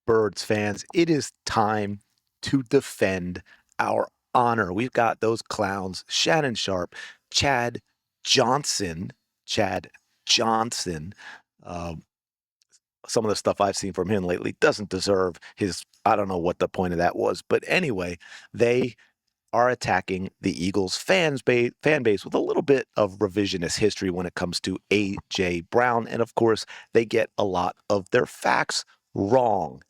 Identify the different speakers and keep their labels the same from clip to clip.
Speaker 1: Birds fans, it is time to defend our honor. We've got those clowns, Shannon Sharpe, Chad Johnson, Chad Johnson. Some of the stuff I've seen from him lately doesn't deserve his, I don't know what the point of that was. But anyway, they are attacking the Eagles fan base with a little bit of revisionist history when it comes to A.J. Brown. And of course, they get a lot of their facts wrong.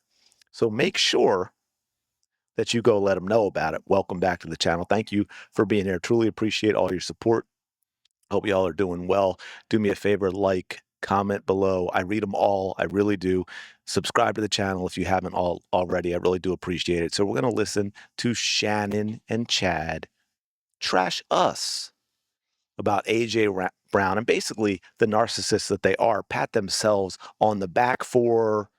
Speaker 1: So make sure that you go let them know about it. Welcome back to the channel. Thank you for being here. Truly appreciate all your support. Hope y'all are doing well. Do me a favor, like, comment below. I read them all. I really do. Subscribe to the channel if you haven't already. I really do appreciate it. So we're going to listen to Shannon and Chad trash us about A.J. Brown and basically the narcissists that they are, pat themselves on the back for,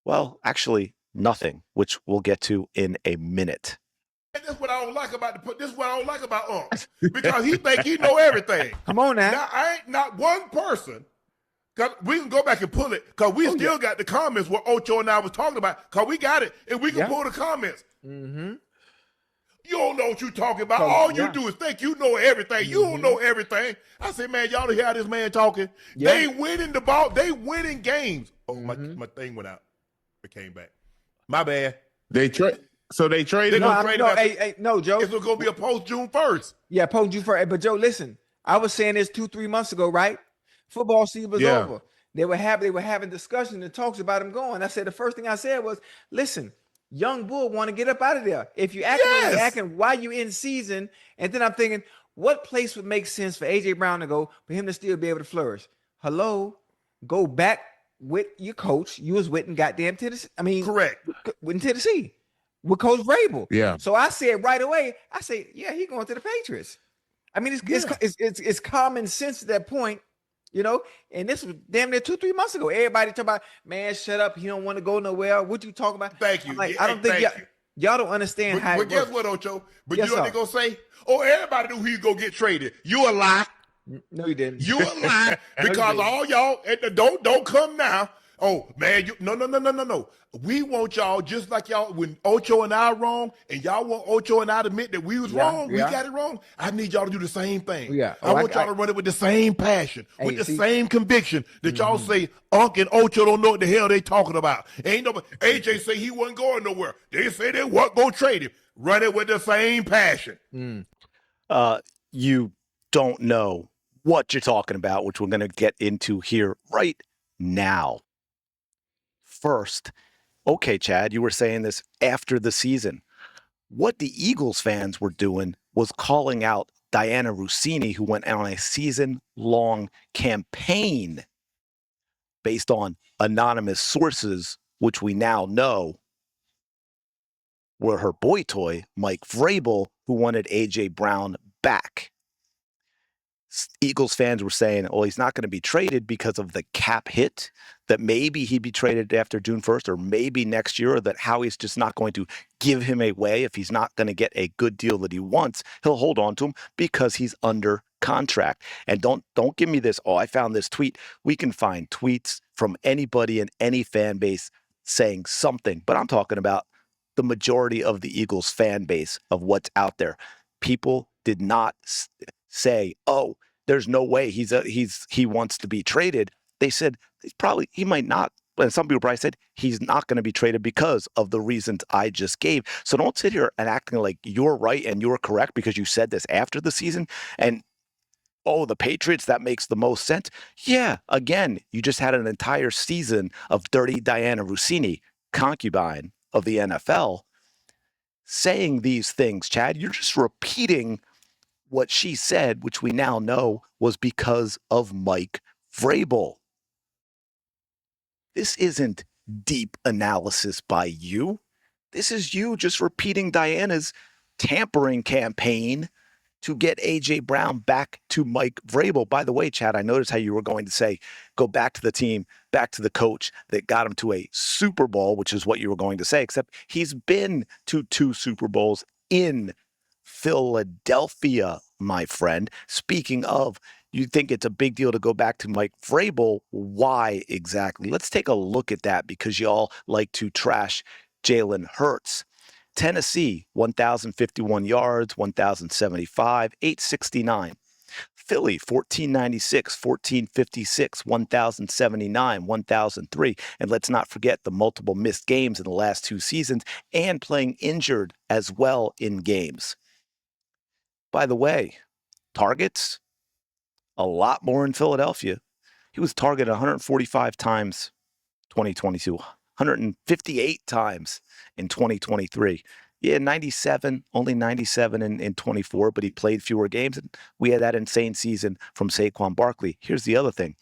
Speaker 1: well, actually nothing, which we'll get to in a minute.
Speaker 2: That's what I don't like about this is what I don't like about because he think he know everything.
Speaker 3: Come on now.
Speaker 2: Now I ain't not one person. Cause we can go back and pull it. Cause we still got the comments what Ocho and I was talking about. Cause we got it and we can pull the comments.
Speaker 3: Mm-hmm.
Speaker 2: You don't know what you talking about. All you do is think you know everything. You don't know everything. I said, man, y'all hear how this man talking? They winning the ball. They winning games. Oh, my thing went out. It came back. My bad.
Speaker 4: So they traded.
Speaker 3: No, Joe.
Speaker 2: It's gonna be a post June 1st.
Speaker 3: Yeah, post June 1st. But Joe, listen, I was saying this 2-3 months ago, right? Football season was over. They were having discussions and talks about him going. I said the first thing I said was, listen, young bull want to get up out of there. If you acting why you in season, and then I'm thinking, what place would make sense for A.J. Brown to go for him to still be able to flourish? Hello, go back with your coach. You was with in goddamn Tennessee. I mean,
Speaker 2: correct.
Speaker 3: In Tennessee. With Coach Vrabel.
Speaker 4: Yeah.
Speaker 3: So I said right away, he going to the Patriots. I mean, it's common sense at that point, you know. And this was damn near 2-3 months ago. Everybody talking about, man, shut up. He don't want to go nowhere. What you talking about?
Speaker 2: Thank you.
Speaker 3: I'm like, I don't think y'all don't understand how.
Speaker 2: But guess what, Ocho? But you know what they gonna say? Oh, everybody knew he'd go get traded. You a lie.
Speaker 3: No, you didn't.
Speaker 2: You a lie because all y'all don't come now. Oh man, no. We want y'all just like y'all when Ocho and I wrong, and y'all want Ocho and I to admit that we was wrong. We got it wrong. I need y'all to do the same thing. I want y'all to run it with the same passion, with the same conviction that y'all say Unc and Ocho don't know what the hell they talking about. Ain't nobody. AJ say he wasn't going nowhere. They say they weren't gonna trade him. Run it with the same passion.
Speaker 1: You don't know what you're talking about, which we're going to get into here right now. First, okay, Chad, you were saying this after the season. What the Eagles fans were doing was calling out Diana Rossini, who went on a season-long campaign based on anonymous sources, which we now know were her boy toy, Mike Vrabel, who wanted A.J. Brown back. Eagles fans were saying, oh, he's not going to be traded because of the cap hit, that maybe he'd be traded after June 1st or maybe next year, or that Howie's just not going to give him away. If he's not going to get a good deal that he wants, he'll hold on to him because he's under contract. And don't give me this, oh, I found this tweet. We can find tweets from anybody in any fan base saying something, but I'm talking about the majority of the Eagles fan base of what's out there. People did not say, oh, there's no way he wants to be traded. They said he might not. And some people probably said he's not going to be traded because of the reasons I just gave. So don't sit here and acting like you're right and you're correct because you said this after the season. And oh, the Patriots, that makes the most sense. Yeah, again, you just had an entire season of dirty Diana Rossini, concubine of the NFL, saying these things. Chad, you're just repeating what she said, which we now know was because of Mike Vrabel. This isn't deep analysis by you. This is you just repeating Diana's tampering campaign to get A.J. Brown back to Mike Vrabel. By the way, Chad, I noticed how you were going to say, go back to the team, back to the coach that got him to a Super Bowl, which is what you were going to say, except he's been to 2 Super Bowls in Philadelphia, my friend. Speaking of, You think it's a big deal to go back to Mike Vrabel. Why exactly? Let's take a look at that because y'all like to trash Jalen Hurts. Tennessee, 1,051 yards, 1,075, 869. Philly, 1496, 1456, 1079, 1003. And let's not forget the multiple missed games in the last 2 seasons and playing injured as well in games. By the way, targets, a lot more in Philadelphia. He was targeted 145 times 2022, 158 times in 2023. Yeah, 97, only 97 in 24, but he played fewer games. And we had that insane season from Saquon Barkley. Here's the other thing.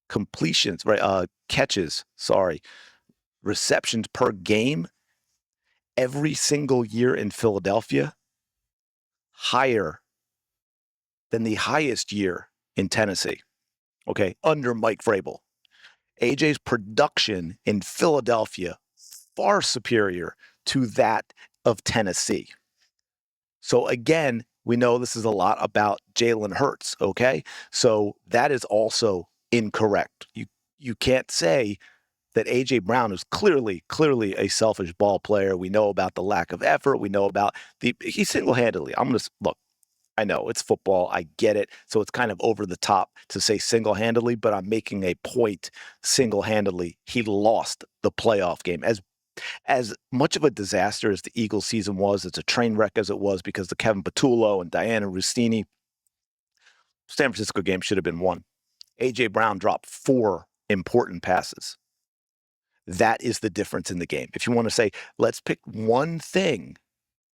Speaker 1: Completions, right? Catches, receptions per game, every single year in Philadelphia, higher than the highest year in Tennessee, okay, under Mike Vrabel. AJ's production in Philadelphia far superior to that of Tennessee. So again, we know this is a lot about Jalen Hurts, okay? So that is also incorrect. You can't say that AJ Brown is clearly a selfish ball player. We know about the lack of effort. We know about he single-handedly. Look, I know it's football. I get it. So it's kind of over the top to say single-handedly, but I'm making a point single-handedly. He lost the playoff game. As much of a disaster as the Eagles season was, it's a train wreck as it was because the Kevin Patullo and Diana Rossini San Francisco game should have been won. A.J. Brown dropped 4 important passes. That is the difference in the game. If you want to say, let's pick one thing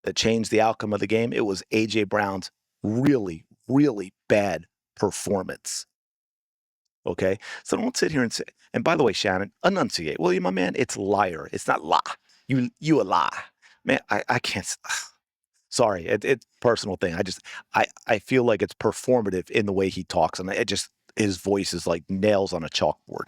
Speaker 1: that changed the outcome of the game, it was A.J. Brown's really, really bad performance. Okay? So don't sit here and say, and by the way, Shannon, enunciate. Will you, my man? It's liar. It's not lie. You a lie. Man, I can't. Sorry, it's a personal thing. I feel like it's performative in the way he talks, and his voice is like nails on a chalkboard.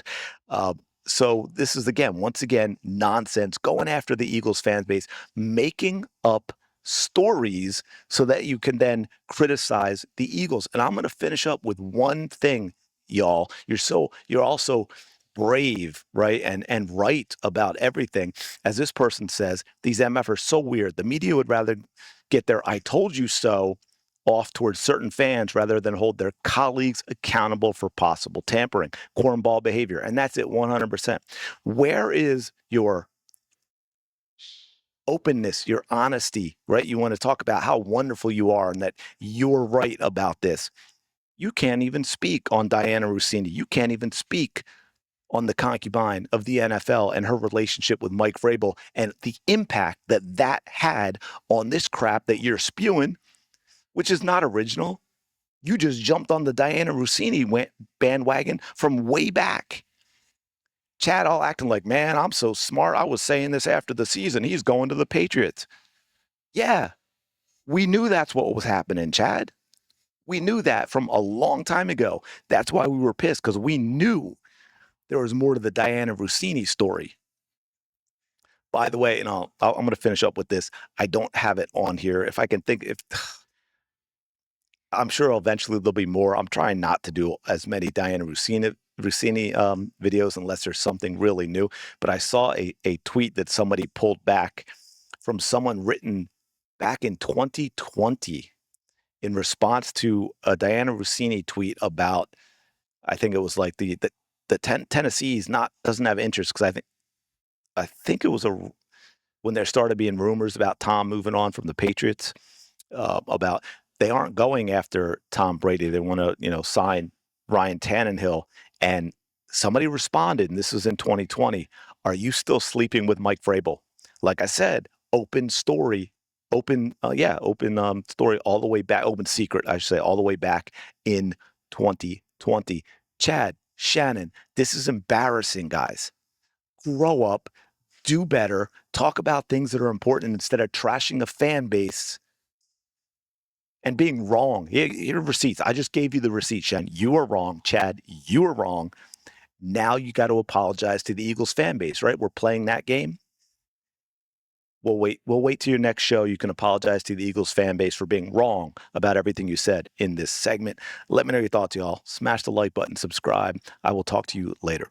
Speaker 1: So this is once again, nonsense, going after the Eagles fan base, making up stories so that you can then criticize the Eagles. And I'm going to finish up with one thing, y'all. You're also brave, right? And right about everything. As this person says, these MF are so weird. The media would rather get their "I told you so" off towards certain fans rather than hold their colleagues accountable for possible tampering, cornball behavior. And that's it 100%. Where is your openness, your honesty, right? You want to talk about how wonderful you are and that you're right about this. You can't even speak on Diana Rossini. You can't even speak on the concubine of the NFL and her relationship with Mike Vrabel and the impact that had on this crap that you're spewing, which is not original. You just jumped on the Diana Rossini bandwagon from way back. Chad all acting like, man, I'm so smart. I was saying this after the season. He's going to the Patriots. Yeah, we knew that's what was happening, Chad. We knew that from a long time ago. That's why we were pissed, because we knew there was more to the Diana Rossini story. By the way, and I'm going to finish up with this. I don't have it on here. If I can think, I'm sure eventually there'll be more. I'm trying not to do as many Diana Rossini videos unless there's something really new. But I saw a tweet that somebody pulled back from someone written back in 2020 in response to a Diana Rossini tweet about, I think it was like the Tennessee's doesn't have interest, because I think it was when there started being rumors about Tom moving on from the Patriots, about they aren't going after Tom Brady. They want to, sign Ryan Tannehill. And somebody responded, and this was in 2020, are you still sleeping with Mike Vrabel? Like I said, open story, open story all the way back, open secret, I should say, all the way back in 2020. Chad, Shannon, this is embarrassing, guys. Grow up, do better, talk about things that are important instead of trashing a fan base and being wrong. Here are receipts. I just gave you the receipts, Shannon. You are wrong. Chad, you are wrong. Now you got to apologize to the Eagles fan base, right? We're playing that game. We'll wait to your next show. You can apologize to the Eagles fan base for being wrong about everything you said in this segment. Let me know your thoughts, y'all. Smash the like button, subscribe. I will talk to you later.